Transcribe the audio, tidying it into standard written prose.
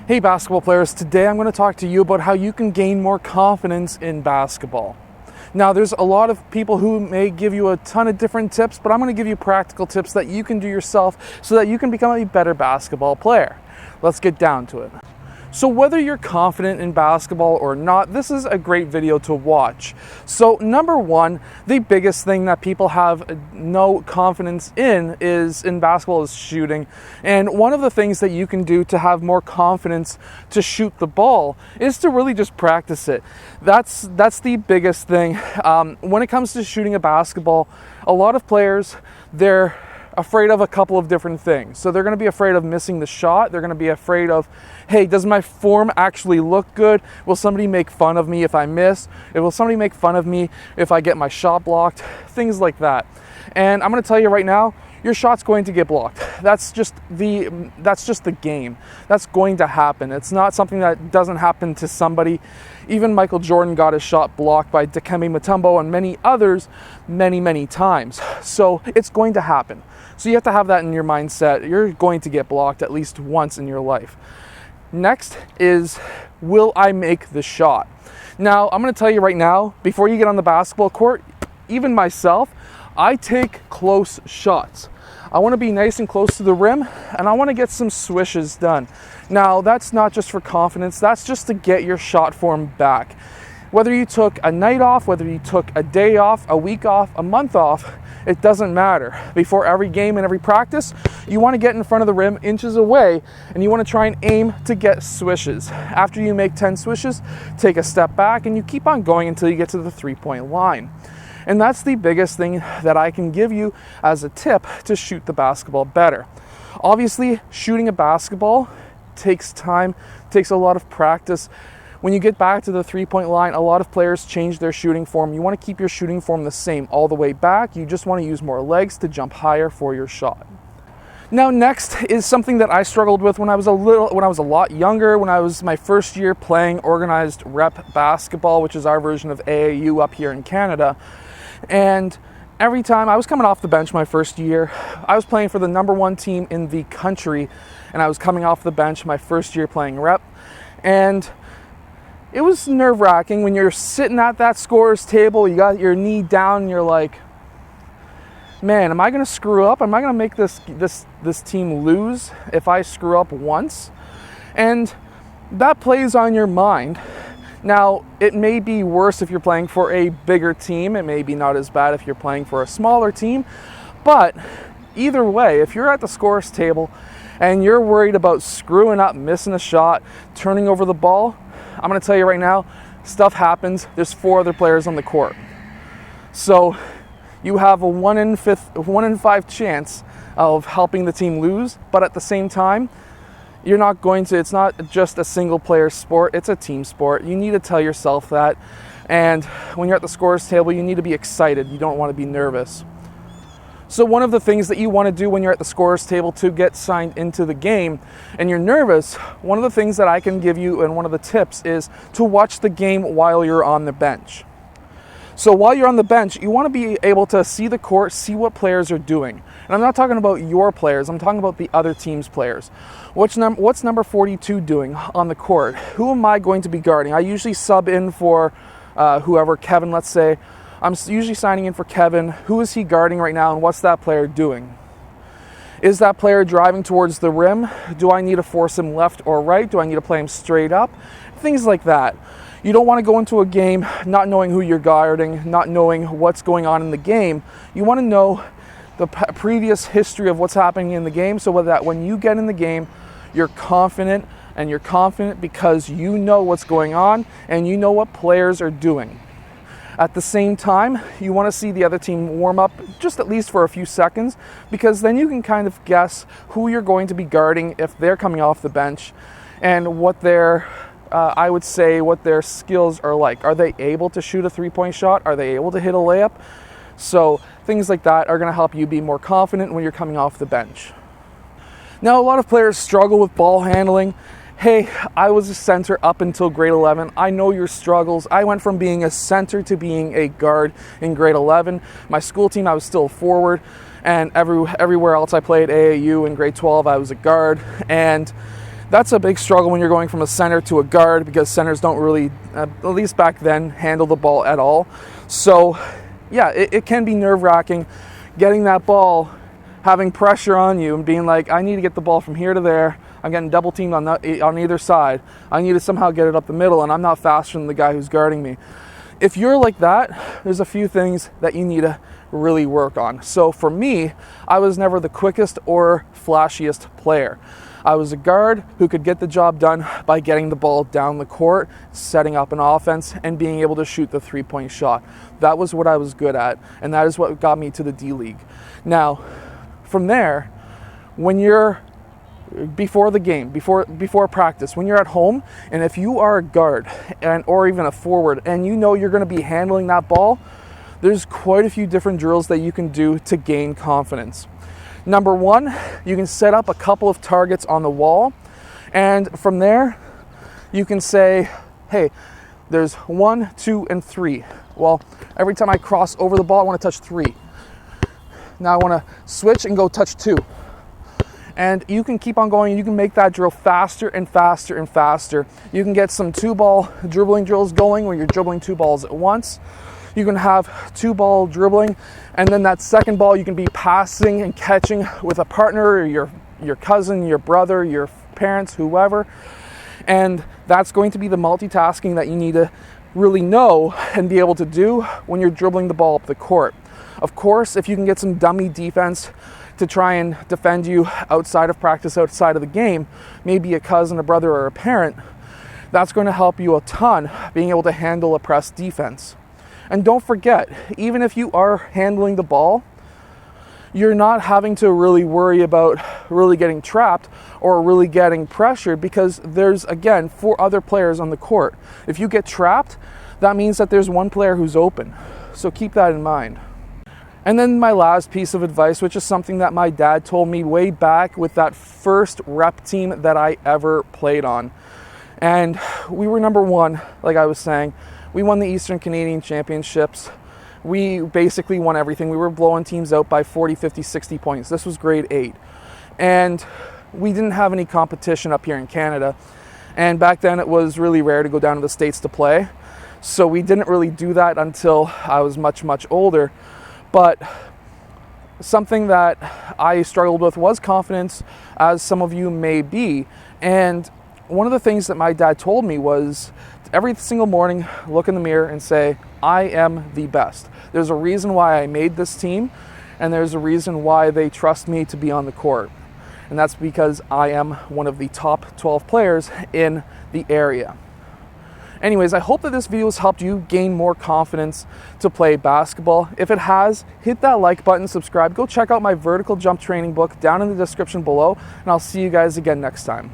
Hey basketball players, today I'm going to talk to you about how you can gain more confidence in basketball. Now there's a lot of people who may give you a ton of different tips, but I'm going to give you practical tips that you can do yourself so that you can become a better basketball player. Let's get down to it. So whether you're confident in basketball or not, this is a great video to watch. So number one, the biggest thing that people have no confidence in basketball is shooting. And one of the things that you can do to have more confidence to shoot the ball is to really just practice it. That's the biggest thing. When it comes to shooting a basketball, a lot of players, they're afraid of a couple of different things. So they're going to be afraid of missing the shot. They're going to be afraid of, hey, does my form actually look good? Will somebody make fun of me if I miss? Will somebody make fun of me if I get my shot blocked? Things like that. And I'm going to tell you right now, your shot's going to get blocked. That's just the game. That's going to happen. It's not something that doesn't happen to somebody. Even Michael Jordan got his shot blocked by Dikembe Mutombo and many others many times. So it's going to happen. So you have to have that in your mindset. You're going to get blocked at least once in your life. Next is, will I make the shot? Now, I'm going to tell you right now, before you get on the basketball court, even myself, I take close shots. I want to be nice and close to the rim, and I want to get some swishes done. Now, that's not just for confidence, that's just to get your shot form back. Whether you took a night off, whether you took a day off, a week off, a month off, it doesn't matter. Before every game and every practice, you want to get in front of the rim inches away, and you want to try and aim to get swishes. After you make 10 swishes, take a step back, and you keep on going until you get to the three-point line. And that's the biggest thing that I can give you as a tip to shoot the basketball better. Obviously, shooting a basketball takes time, takes a lot of practice. When you get back to the three-point line, a lot of players change their shooting form. You want to keep your shooting form the same all the way back. You just want to use more legs to jump higher for your shot. Now next is something that I struggled with when I was a lot younger, when I was my first year playing organized rep basketball, which is our version of AAU up here in Canada. And every time I was coming off the bench my first year, I was playing for the number one team in the country, and I was coming off the bench my first year playing rep. And it was nerve-wracking when you're sitting at that scorer's table, you got your knee down, and you're like, man, am I going to screw up? Am I going to make this team lose if I screw up once? And that plays on your mind. Now, it may be worse if you're playing for a bigger team. It may be not as bad if you're playing for a smaller team. But either way, if you're at the scorer's table and you're worried about screwing up, missing a shot, turning over the ball, I'm going to tell you right now, stuff happens. There's 4 other players on the court. So you have a 1 in 5 chance of helping the team lose, but at the same time, it's not just a single player sport, it's a team sport. You need to tell yourself that. And when you're at the scorer's table, you need to be excited. You don't want to be nervous. So one of the things that you want to do when you're at the scorer's table to get signed into the game and you're nervous, one of the things that I can give you and one of the tips is to watch the game while you're on the bench. So while you're on the bench, you want to be able to see the court, see what players are doing. And I'm not talking about your players, I'm talking about the other team's players. What's number 42 doing on the court? Who am I going to be guarding? I usually sub in for whoever, Kevin, let's say. I'm usually signing in for Kevin. Who is he guarding right now, and what's that player doing? Is that player driving towards the rim? Do I need to force him left or right? Do I need to play him straight up? Things like that. You don't want to go into a game not knowing who you're guarding, not knowing what's going on in the game. You want to know the previous history of what's happening in the game so that when you get in the game, you're confident, and you're confident because you know what's going on and you know what players are doing. At the same time, you want to see the other team warm up just at least for a few seconds, because then you can kind of guess who you're going to be guarding if they're coming off the bench and what their skills are like. Are they able to shoot a three-point shot? Are they able to hit a layup? So things like that are going to help you be more confident when you're coming off the bench. Now, a lot of players struggle with ball handling. Hey, I was a center up until grade 11. I know your struggles. I went from being a center to being a guard in grade 11. My school team, I was still a forward, and everywhere else I played, AAU in grade 12, I was a guard. And That's a big struggle when you're going from a center to a guard, because centers don't really, at least back then, handle the ball at all. So yeah, it can be nerve-wracking getting that ball, having pressure on you and being like, I need to get the ball from here to there. I'm getting double teamed on either side. I need to somehow get it up the middle, and I'm not faster than the guy who's guarding me. If you're like that, there's a few things that you need to really work on. So for me, I was never the quickest or flashiest player. I was a guard who could get the job done by getting the ball down the court, setting up an offense, and being able to shoot the three-point shot. That was what I was good at, and that is what got me to the D-League. Now, from there, when you're before the game, before practice, when you're at home, and if you are a guard or even a forward and you know you're going to be handling that ball, there's quite a few different drills that you can do to gain confidence. Number one, you can set up a couple of targets on the wall, and from there you can say, hey, there's 1, 2, and 3. Well, every time I cross over the ball, I want to touch 3. Now I want to switch and go touch 2. And you can keep on going. You can make that drill faster and faster and faster. You can get some 2-ball dribbling drills going where you're dribbling 2 balls at once. You can have 2-ball dribbling, and then that second ball you can be passing and catching with a partner, or your cousin, your brother, your parents, whoever. And that's going to be the multitasking that you need to really know and be able to do when you're dribbling the ball up the court. Of course, if you can get some dummy defense to try and defend you outside of practice, outside of the game, maybe a cousin, a brother, or a parent, that's going to help you a ton being able to handle a press defense. And don't forget, even if you are handling the ball, you're not having to really worry about really getting trapped or really getting pressured, because there's, again, 4 other players on the court. If you get trapped, that means that there's 1 player who's open. So keep that in mind. And then my last piece of advice, which is something that my dad told me way back with that first rep team that I ever played on. And we were number 1, like I was saying. We won the Eastern Canadian Championships. We basically won everything. We were blowing teams out by 40, 50, 60 points. This was grade 8. And we didn't have any competition up here in Canada. And back then it was really rare to go down to the States to play. So we didn't really do that until I was much, much older. But something that I struggled with was confidence, as some of you may be. And one of the things that my dad told me was, every single morning, look in the mirror and say, I am the best. There's a reason why I made this team, and there's a reason why they trust me to be on the court. And that's because I am one of the top 12 players in the area. Anyways, I hope that this video has helped you gain more confidence to play basketball. If it has, hit that like button, subscribe. Go check out my vertical jump training book down in the description below, and I'll see you guys again next time.